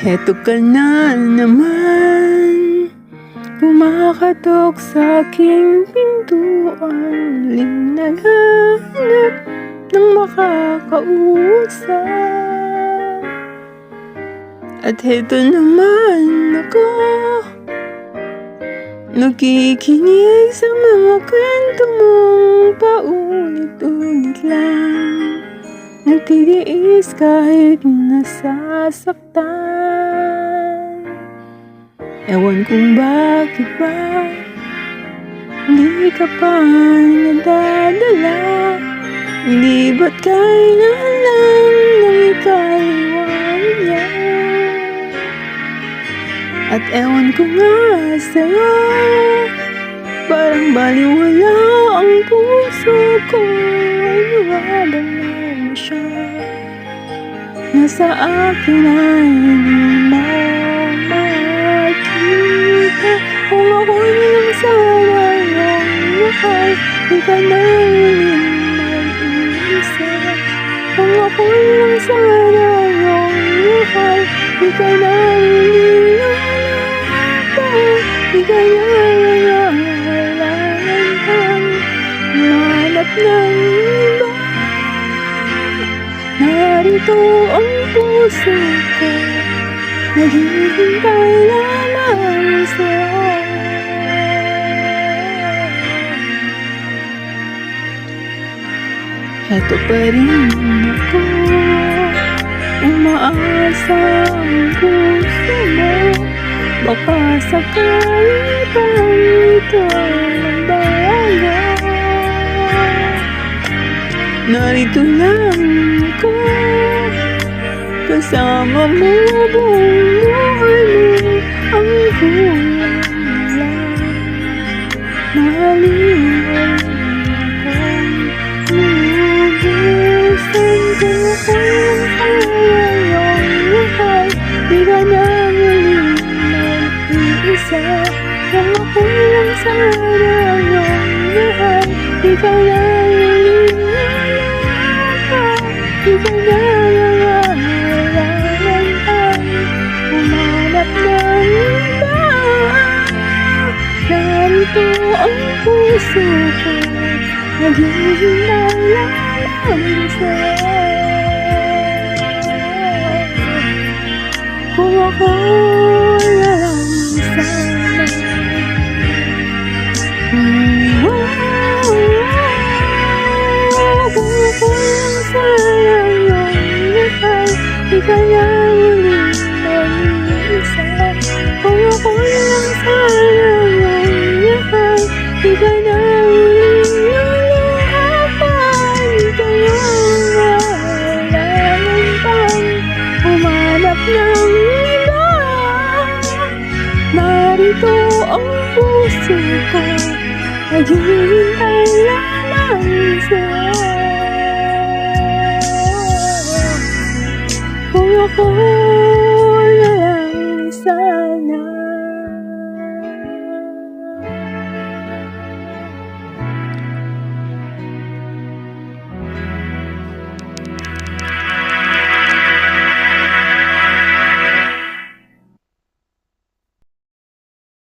Heto ka na naman, kumakatok sa aking pintuan. Muling naghahanap ng makakausap. At heto naman ako, nakikinig sa mga kwento mong paulit-ulit lang. Nagtitiis kahit nasasaktan. Ewan kung bakit ba hindi ka pa nadadala. Hindi ba't kailan lang nang ikaiwan niya. At ewan ko nga sa'yo, parang baliwala ang puso ko. Ano nga ba naman siya nasa akin ay hindi mo makita. Kung ako'y lang sana yung mahal, di ka na mag-iisa. Kung ako'y lang sana yung mahal, di ka na di ka na nangangailangan pang manap ng iba. Narito ang puso ko, naghihintay lamang sa'yo. Heto pa rin ako, umaasa ang puso mo. Baka sakali pang ito magbago. Narito lang ako, kasama mo buong buhay mo. Ang kulang lang, mahalin akong lubusan ko. Kung kaya yung buhay, di ka na isa. Kung ako'y lang sana yung mahal, di ka na nililaka. Di ka na nangangailangan pang humanap ng iba. Narito ang puso ko, naghihintay lamang sa'yo. Kung ako'y lang sana, kung ako'y lang sana yung mahal, di ka na muling mag-iisa. Kung ako'y lang sana yung mahal, di ka na muling luluhapan. Di ka na nangangailangan pang humanap ng iba. Narito ang puso ko, naghihintay lamang sa'yo. Kung ako